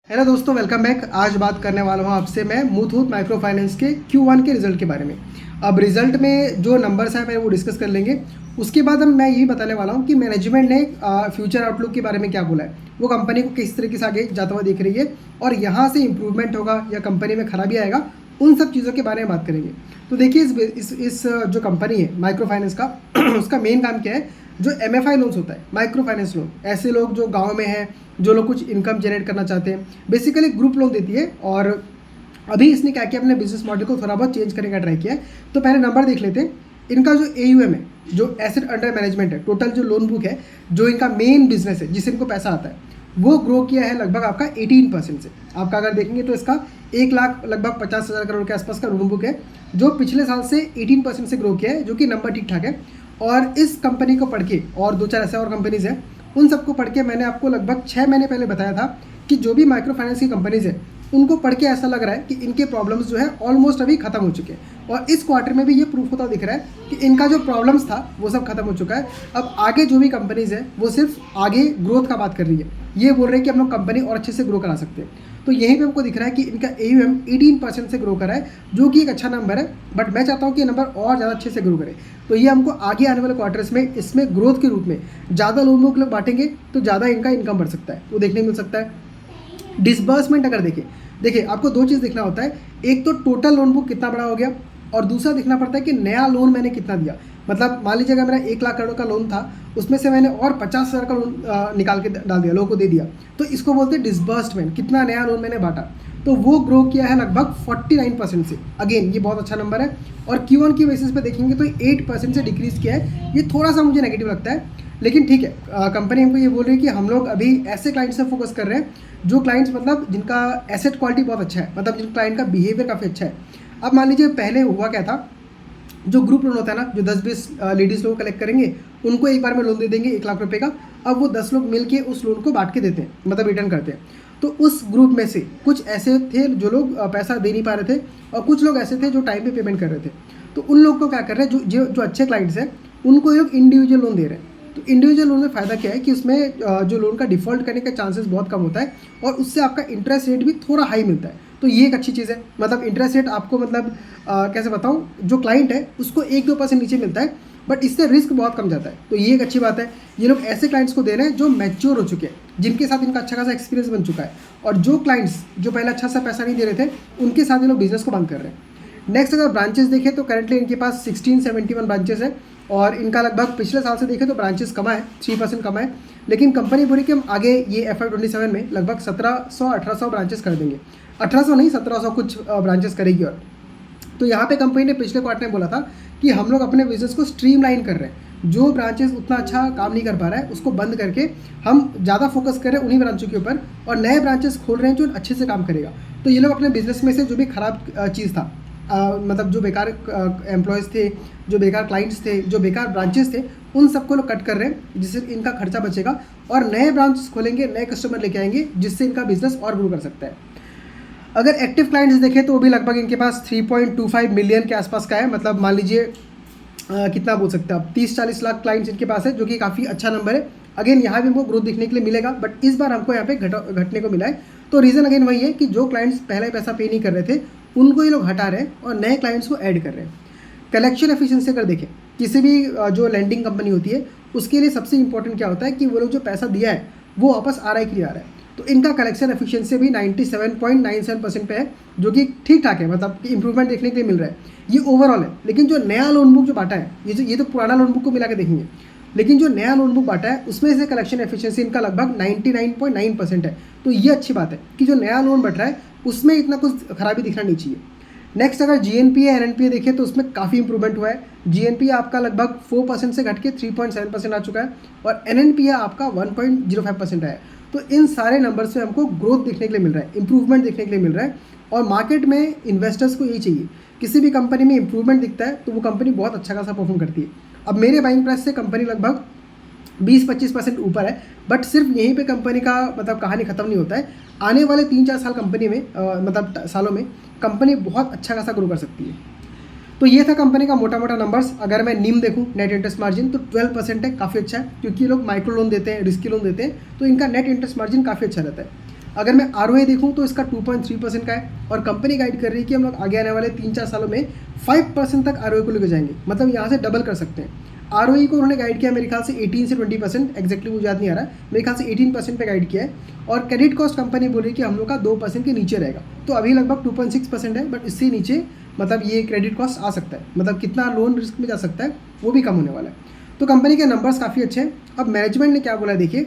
Hello दोस्तों, welcome back. आज बात करने वाला हूँ आपसे मैं मुथूट माइक्रो फाइनेंस के Q1 के रिजल्ट के बारे में। अब रिजल्ट में जो नंबर्स हैं पहले वो डिस्कस कर लेंगे। उसके बाद हम मैं यही बताने वाला हूँ कि मैनेजमेंट ने फ्यूचर आउटलुक के बारे में क्या बोला है, वो कंपनी को किस तरीके से आगे जाता हुआ दिख रही है और यहाँ से इम्प्रूवमेंट होगा या कंपनी में खराबी आएगा, उन सब चीज़ों के बारे में बात करेंगे। तो देखिए इस जो कंपनी है माइक्रो फाइनेंस का उसका मेन काम क्या है, जो MFI लोन्स होता है, माइक्रो फाइनेंस लोन, ऐसे लोग जो गांव में हैं, जो लोग कुछ इनकम जनरेट करना चाहते हैं, बेसिकली ग्रुप लोन देती है। और अभी इसने क्या किया, अपने बिजनेस मॉडल को थोड़ा बहुत चेंज करने का ट्राई किया है। तो पहले नंबर देख लेते हैं। इनका जो AUM है, जो एसेट अंडर मैनेजमेंट है, टोटल जो लोन बुक है, जो इनका मेन बिजनेस है जिससे इनको पैसा आता है, वो ग्रो किया है लगभग आपका 18% से। आपका अगर देखेंगे तो इसका 1 लाख लगभग 50,000 करोड़ के आसपास का लोन बुक है, जो पिछले साल से 18% से ग्रो किया है, जो कि नंबर ठीक ठाक है। और इस कंपनी को पढ़ के और दो चार ऐसे और कंपनीज हैं, उन सबको पढ़ के मैंने आपको लगभग 6 महीने पहले बताया था कि जो भी माइक्रो फाइनेंस की कंपनीज है, उनको पढ़ के ऐसा लग रहा है कि इनके प्रॉब्लम्स जो है ऑलमोस्ट अभी खत्म हो चुके हैं। और इस क्वार्टर में भी ये प्रूफ होता दिख रहा है कि इनका जो प्रॉब्लम्स था वो सब खत्म हो चुका है। अब आगे जो भी कंपनीज है वो सिर्फ आगे ग्रोथ का बात कर रही है, ये बोल रहे हैं कि हम लोग कंपनी और अच्छे से ग्रो करा सकते हैं। तो यहीं पे हमको दिख रहा है कि इनका AUM 18% से ग्रो करा है, जो कि एक अच्छा नंबर है। बट मैं चाहता हूँ कि ये नंबर और ज़्यादा अच्छे से ग्रो करे। तो ये हमको आगे आने वाले क्वार्टर्स में इसमें ग्रोथ के रूप में ज़्यादा लोगों को लोग बांटेंगे तो ज़्यादा इनका इनकम बढ़ सकता है, वो देखने को मिल सकता है। डिसबर्समेंट अगर देखिए आपको दो चीज़ देखना होता है। एक तो टोटल लोन बुक कितना बड़ा हो गया, और दूसरा देखना पड़ता है कि नया लोन मैंने कितना दिया। मतलब मान लीजिए अगर मेरा 1 लाख करोड़ का लोन था, उसमें से मैंने और 50,000 का लोन निकाल के डाल दिया, लोगों को दे दिया, तो इसको बोलते हैं डिसबर्समेंट। कितना नया लोन मैंने बांटा, तो वो ग्रो किया है लगभग 49% से। अगेन ये बहुत अच्छा नंबर है। और Q1 की बेसिस पे देखेंगे तो 8% से डिक्रीज़ किया है। ये थोड़ा सा मुझे नेगेटिव लगता है, लेकिन ठीक है। कंपनी हमको ये बोल रही है कि हम लोग अभी ऐसे क्लाइंट से फोकस कर रहे हैं जो क्लाइंट्स मतलब जिनका एसेट क्वालिटी बहुत अच्छा है, मतलब जिन क्लाइंट का बिहेवियर काफ़ी अच्छा है। अब मान लीजिए पहले हुआ क्या था, जो ग्रुप लोन होता है ना, जो 10-20 लेडीज़ लोग कलेक्ट करेंगे, उनको एक बार में लोन दे देंगे 1 लाख रुपए का। अब वो 10 लोग मिल के उस लोन को बांट के देते हैं, मतलब रिटर्न करते हैं। तो उस ग्रुप में से कुछ ऐसे थे जो लोग पैसा दे नहीं पा रहे थे, और कुछ लोग ऐसे थे जो टाइम पे पेमेंट कर रहे थे। तो उन लोग को क्या कर रहे हैं, जो अच्छे क्लाइंट्स हैं, उनको ये लोग इंडिविजुअल लोन दे रहे हैं। तो इंडिविजुअल लोन में फ़ायदा क्या है कि उसमें जो लोन का डिफ़ॉल्ट करने का चांसेस बहुत कम होता है, और उससे आपका इंटरेस्ट रेट भी थोड़ा हाई मिलता है। तो ये एक अच्छी चीज़ है। मतलब इंटरेस्ट रेट आपको मतलब कैसे बताऊँ, जो क्लाइंट है उसको 1-2% नीचे मिलता है, बट इससे रिस्क बहुत कम जाता है। तो ये एक अच्छी बात है। ये लोग ऐसे क्लाइंट्स को दे रहे हैं जो मैच्योर हो चुके हैं, जिनके साथ इनका अच्छा खासा एक्सपीरियंस बन चुका है। और जो क्लाइंट्स जो पहले अच्छा सा पैसा नहीं दे रहे थे, उनके साथ ये लोग बिजनेस को बंद कर रहे हैं। नेक्स्ट अगर ब्रांचेस देखें तो करेंटली इनके पास 1671 ब्रांचेस है, और इनका लगभग पिछले साल से देखें तो ब्रांचेस कमा है, 3% कमा है। लेकिन कंपनी बोली कि हम आगे ये FY27 में लगभग 1700-1800 ब्रांचेस कर देंगे। 1800 नहीं, 1700 कुछ ब्रांचेस करेगी। और तो यहाँ पे कंपनी ने पिछले क्वार्टर में बोला था कि हम लोग अपने बिजनेस को स्ट्रीमलाइन कर रहे हैं। जो ब्रांचेस उतना अच्छा काम नहीं कर पा रहा है उसको बंद करके हम ज़्यादा फोकस कर रहे हैं उन्हीं ब्रांचों के ऊपर, और नए ब्रांचेस खोल रहे हैं जो अच्छे से काम करेगा। तो ये लोग अपने बिजनेस में से जो भी खराब चीज़ था, मतलब जो बेकार एम्प्लॉयज़ थे, जो बेकार क्लाइंट्स थे, जो बेकार ब्रांचेस थे, उन सबको लोग कट कर रहे हैं, जिससे इनका खर्चा बचेगा। और नए ब्रांचेस खोलेंगे, नए कस्टमर लेके आएंगे, जिससे इनका बिजनेस और ग्रो कर सकता है। अगर एक्टिव क्लाइंट्स देखें तो वो भी लगभग इनके पास 3.25 मिलियन के आसपास का है। मतलब मान लीजिए कितना बोल सकते हैं आप, 30-40 लाख क्लाइंट्स इनके पास है, जो कि काफ़ी अच्छा नंबर है। अगेन यहाँ भी हमको ग्रोथ दिखने के लिए मिलेगा, बट इस बार हमको यहाँ पे घटने को मिला है। तो रीज़न अगेन वही है कि जो क्लाइंट्स पहले पैसा पे नहीं कर रहे थे, उनको ये लोग हटा रहे हैं और नए क्लाइंट्स को ऐड कर रहे हैं। कलेक्शन एफिशिएंसी अगर देखें, किसी भी जो लैंडिंग कंपनी होती है, उसके लिए सबसे इंपॉर्टेंट क्या होता है कि वो लोग जो पैसा दिया है वो वापस आ रहा है कि नहीं आ रहा है। तो इनका कलेक्शन एफिशिएंसी भी 97.97% पे है, जो कि ठीक ठाक है, मतलब इंप्रूवमेंट देखने के लिए मिल रहा है। ये ओवरऑल है। लेकिन जो नया लोन बुक जो बांटा है, ये तो पुराना लोन बुक को मिला के देखेंगे, लेकिन जो नया लोन बुक बांटा है उसमें से कलेक्शन एफिशिएंसी इनका लगभग 99.9% है। तो ये अच्छी बात है कि जो नया लोन बढ़ रहा है उसमें इतना कुछ खराबी दिखना नहीं चाहिए। नेक्स्ट अगर GNPA NNPA देखें तो उसमें काफ़ी इंप्रूवमेंट हुआ है। GNPA आपका लगभग 4% से घट के 3.7% आ चुका है, और NNPA आपका 1.05% आया है। तो इन सारे नंबर्स में हमको ग्रोथ देखने के लिए मिल रहा है, इंप्रूवमेंट देखने के लिए मिल रहा है। और मार्केट में इन्वेस्टर्स को यही चाहिए, किसी भी कंपनी में इंप्रूवमेंट दिखता है तो वो कंपनी बहुत अच्छा खासा परफॉर्म करती है। अब मेरे बाइंग प्राइस से कंपनी लगभग 20-25% ऊपर है, बट सिर्फ यहीं पे कंपनी का मतलब कहानी ख़त्म नहीं होता है। आने वाले 3-4 साल कंपनी में मतलब सालों में कंपनी बहुत अच्छा खासा ग्रो कर सकती है। तो ये था कंपनी का मोटा मोटा नंबर्स। अगर मैं निम देखूं, नेट इंटरेस्ट मार्जिन, तो 12% है, काफ़ी अच्छा है, क्योंकि ये लोग माइक्रो लोन देते हैं, रिस्की लोन देते हैं, तो इनका नेट इंटरेस्ट मार्जिन काफ़ी अच्छा रहता है। अगर मैं ROA देखूँ तो इसका 2.3% का है, और कंपनी गाइड कर रही है कि हम लोग आगे आने वाले 3-4 सालों में 5% तक ROA को लेकर जाएंगे, मतलब यहाँ से डबल कर सकते हैं। ROE को उन्होंने गाइड किया मेरे ख्याल से 18 से 20%, एक्जैक्टली मुझे याद नहीं आ रहा है, मेरे ख्याल से 18% पे गाइड किया है। और क्रेडिट कॉस्ट कंपनी बोल रही है कि हम लोग का 2% के नीचे रहेगा, तो अभी लगभग 2.6% है, बट इससे नीचे मतलब ये क्रेडिट कॉस्ट आ सकता है, मतलब कितना लोन रिस्क में जा सकता है वो भी कम होने वाला है। तो कंपनी के नंबर्स काफ़ी अच्छे हैं। अब मैनेजमेंट ने क्या बोला है देखिए,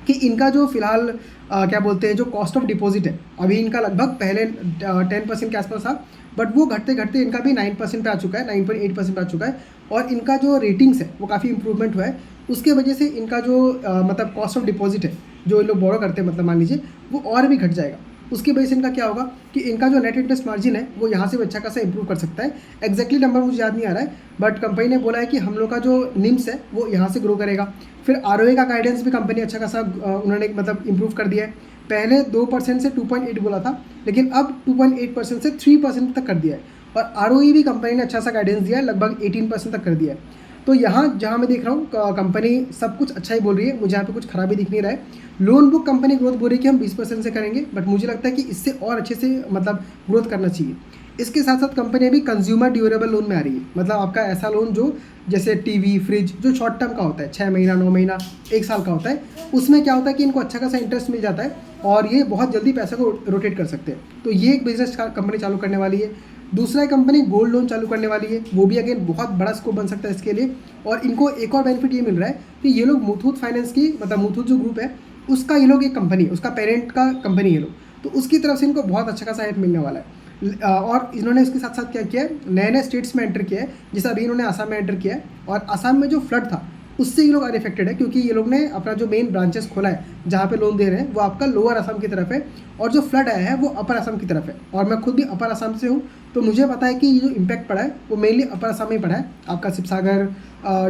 कि इनका जो फिलहाल क्या बोलते हैं जो कॉस्ट ऑफ डिपॉजिट है, अभी इनका लगभग पहले 10% के आसपास था, बट वो घटते घटते इनका भी 9% पे आ चुका है, 9.8% पे आ चुका है। और इनका जो रेटिंग्स है वो काफ़ी इंप्रूवमेंट हुआ है, उसके वजह से इनका जो मतलब कॉस्ट ऑफ डिपॉजिट है जो ये लोग बोरो करते हैं, मतलब मान लीजिए वो और भी घट जाएगा। उसकी वजह से इनका क्या होगा कि इनका जो नेट इंटरेस्ट मार्जिन है वो यहाँ से भी अच्छा खासा इंप्रूव कर सकता है। एक्जैक्टली नंबर मुझे याद नहीं आ रहा है, बट कंपनी ने बोला है कि हम लोग का जो निम्स है वो यहाँ से ग्रो करेगा। फिर ROA का गाइडेंस भी कंपनी अच्छा खासा उन्होंने मतलब इंप्रूव कर दिया है। पहले 2% से 2.8 बोला था, लेकिन अब 2.8% से 3% तक कर दिया है। और ROE भी कंपनी ने अच्छा सा गाइडेंस दिया है, लगभग 18% तक कर दिया है। तो यहाँ जहाँ मैं देख रहा हूँ कंपनी सब कुछ अच्छा ही बोल रही है, मुझे यहाँ पे कुछ खराबी दिख नहीं रहा है। लोन बुक कंपनी ग्रोथ बोल रही है कि हम 20% से करेंगे, बट मुझे लगता है कि इससे और अच्छे से मतलब ग्रोथ करना चाहिए। इसके साथ साथ कंपनी अभी कंज्यूमर ड्यूरेबल लोन में आ रही है, मतलब आपका ऐसा लोन जो जैसे टीवी फ्रिज जो शॉर्ट टर्म का होता है, 6 महीना 9 महीना 1 साल का होता है, उसमें क्या होता है कि इनको अच्छा खासा इंटरेस्ट मिल जाता है और ये बहुत जल्दी पैसे को रोटेट कर सकते हैं। तो ये एक बिजनेस कंपनी चालू करने वाली है। दूसरा कंपनी गोल्ड लोन चालू करने वाली है, वो भी अगेन बहुत बड़ा स्कोप बन सकता है इसके लिए। और इनको एक और बेनिफिट ये मिल रहा है कि ये लोग मुथूट फाइनेंस की मतलब मुथूट जो ग्रुप है उसका ये लोग एक कंपनी, उसका पेरेंट का कंपनी ये लोग, तो उसकी तरफ से इनको बहुत अच्छा खासा हेल्प मिलने वाला है। और इन्होंने इसके साथ साथ क्या किया है, नए नए स्टेट्स में एंटर किया है, जैसे अभी इन्होंने आसाम में एंटर किया है। और आसाम में जो फ्लड था उससे ये लोग अनइफेक्टेड है, क्योंकि ये लोग ने अपना जो मेन ब्रांचेस खोला है जहाँ पे लोन दे रहे हैं वो आपका लोअर असम की तरफ है, और जो फ्लड आया है वो अपर असम की तरफ है। और मैं खुद भी अपर असम से हूँ, तो मुझे पता है कि ये जो इम्पैक्ट पड़ा है वो मेनली अपर असम में पड़ा है। आपका शिवसागर,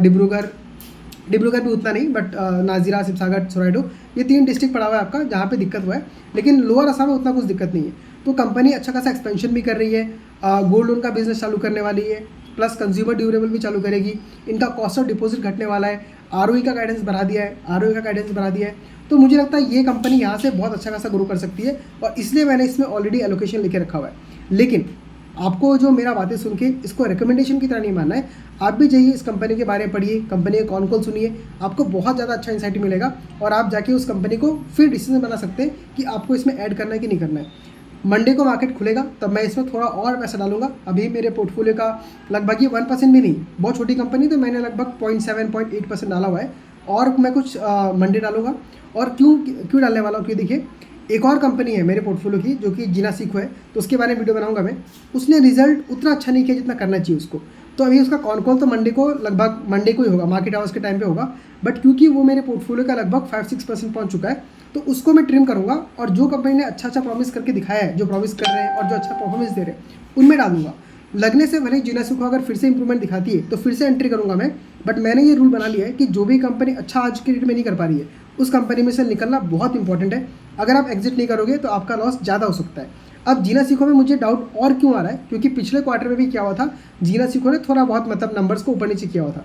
डिब्रूगढ़ भी उतना नहीं, बट नाजिरा, शिवसागर, सोराइडो, ये 3 डिस्ट्रिक्ट पड़ा हुआ है आपका जहाँ पे दिक्कत हुआ है, लेकिन लोअर असम में उतना कुछ दिक्कत नहीं है। तो कंपनी अच्छा खासा एक्सपेंशन भी कर रही है, गोल्ड लोन का बिजनेस चालू करने वाली है, प्लस कंज्यूमर ड्यूरेबल भी चालू करेगी। इनका कॉस्ट ऑफ डिपॉजिट घटने वाला है, ROE का गाइडेंस बढ़ा दिया है, तो मुझे लगता है ये कंपनी यहाँ से बहुत अच्छा खासा ग्रो कर सकती है, और इसलिए मैंने इसमें ऑलरेडी एलोकेशन लेके रखा हुआ है। लेकिन आपको जो मेरा बातें सुन के इसको रिकमेंडेशन की तरह नहीं मानना है, आप भी जाइए इस कंपनी के बारे में पढ़िए, कंपनी के कॉल सुनिए, आपको बहुत ज़्यादा अच्छा इंसाइट मिलेगा, और आप जाके उस कंपनी को फिर डिसीजन बना सकते हैं कि आपको इसमें ऐड करना है कि नहीं करना है। मंडे को मार्केट खुलेगा तब मैं इसमें थोड़ा और पैसा डालूंगा। अभी मेरे पोर्टफोलियो का लगभग ये 1% भी नहीं, बहुत छोटी कंपनी, तो मैंने लगभग 0.7-0.8% डाला हुआ है, और मैं कुछ मंडे डालूंगा। और क्यों डालने वाला हूँ, क्यों देखिए एक और कंपनी है मेरे पोर्टफोलियो की जो कि जीना सीखो है, तो उसके बारे में वीडियो बनाऊंगा मैं। उसने रिजल्ट उतना अच्छा नहीं किया जितना करना चाहिए उसको, तो अभी उसका कॉल तो मंडे को लगभग मंडे को ही होगा, मार्केट आवर्स के टाइम पे होगा। बट क्योंकि वो मेरे पोर्टफोलियो का लगभग 5-6% पहुंच चुका है, तो उसको मैं ट्रिम करूंगा, और जो कंपनी ने अच्छा प्रॉमिस करके दिखाया है, जो प्रॉमिस कर रहे हैं और जो अच्छा परफॉर्मेंस दे रहे हैं उनमें डालूंगा। लगने से भले जीना सीखो अगर फिर से इंप्रूवमेंट दिखाती है तो फिर से एंट्री करूंगा मैं, बट मैंने ये रूल बना लिया है कि जो भी कंपनी अच्छा आज के डेट में नहीं कर पा रही है उस कंपनी में से निकलना बहुत इंपॉर्टेंट है। अगर आप एग्जिट नहीं करोगे तो आपका लॉस ज़्यादा हो सकता है। अब जीना सीखो में मुझे डाउट और क्यों आ रहा है, क्योंकि पिछले क्वार्टर में भी क्या हुआ था, जीना सीखो ने थोड़ा बहुत मतलब नंबर्स को ऊपर नीचे किया हुआ था,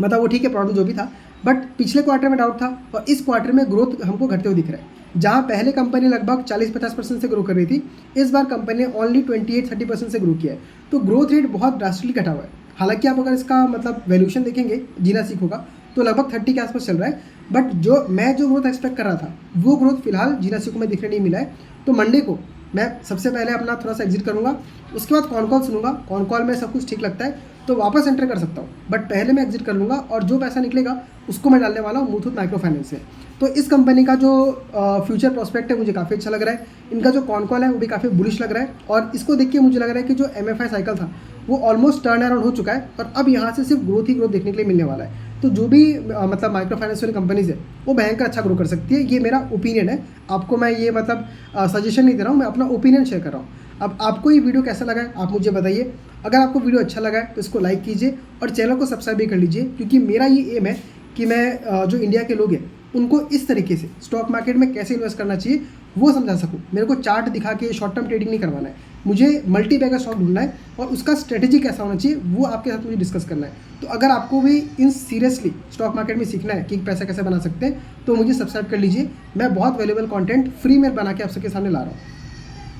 मतलब वो ठीक है, प्रॉब्लम जो भी था, बट पिछले क्वार्टर में डाउट था, और इस क्वार्टर में ग्रोथ हमको घटते हुए दिख रहा है। जहाँ पहले कंपनी लगभग 40-50% से ग्रो कर रही थी, इस बार कंपनी ने ओनली 28-30% से ग्रो किया है, तो ग्रोथ रेट बहुत ड्रास्टिकली घटा हुआ है। हालांकि आप अगर इसका मतलब वैल्यूशन देखेंगे जीना सीखो का, तो लगभग 30 के आसपास चल रहा है, बट जो ग्रोथ एक्सपेक्ट कर रहा था वो ग्रोथ फिलहाल जीना सीखो में दिखने नहीं मिला है। तो मंडे को मैं सबसे पहले अपना थोड़ा सा एग्जिट करूँगा, उसके बाद कॉल सुनूंगा, कॉल में सब कुछ ठीक लगता है तो वापस एंटर कर सकता हूँ, बट पहले मैं एग्जिट कर लूँगा, और जो पैसा निकलेगा उसको मैं डालने वाला हूँ मुथूट माइक्रो फाइनेंस से। तो इस कंपनी का जो फ्यूचर प्रोस्पेक्ट है मुझे काफ़ी अच्छा लग रहा है, इनका जो कॉल है वो भी काफ़ी बुलिश लग रहा है, और इसको देख के मुझे लग रहा है कि जो MFI साइकिल था वो ऑलमोस्ट टर्न अराउंड हो चुका है, और अब यहाँ से सिर्फ ग्रोथ ही ग्रोथ देखने के लिए मिलने वाला है। तो जो भी मतलब माइक्रो फाइनेंस वाली कंपनीज है वो भयंकर अच्छा ग्रो कर सकती है, ये मेरा ओपिनियन है। आपको मैं ये मतलब सजेशन नहीं दे रहा हूँ, मैं अपना ओपिनियन शेयर कर रहा हूँ। अब आपको ये वीडियो कैसा लगा है आप मुझे बताइए। अगर आपको वीडियो अच्छा लगा है तो इसको लाइक कीजिए और चैनल को सब्सक्राइब भी कर लीजिए, क्योंकि मेरा ये एम है कि मैं जो इंडिया के लोग हैं उनको इस तरीके से स्टॉक मार्केट में कैसे इन्वेस्ट करना चाहिए वो समझा सकूँ। मेरे को चार्ट दिखा के शॉर्ट टर्म ट्रेडिंग नहीं करवाना है, मुझे मल्टी बैगर स्टॉक ढूंढना है और उसका स्ट्रेटेजी कैसा होना चाहिए वो आपके साथ मुझे डिस्कस करना है। तो अगर आपको भी इन सीरियसली स्टॉक मार्केट में सीखना है कि पैसा कैसे बना सकते हैं तो मुझे सब्सक्राइब कर लीजिए। मैं बहुत वैल्यूएबल कंटेंट फ्री में बना के आप सबके सामने ला रहा हूँ।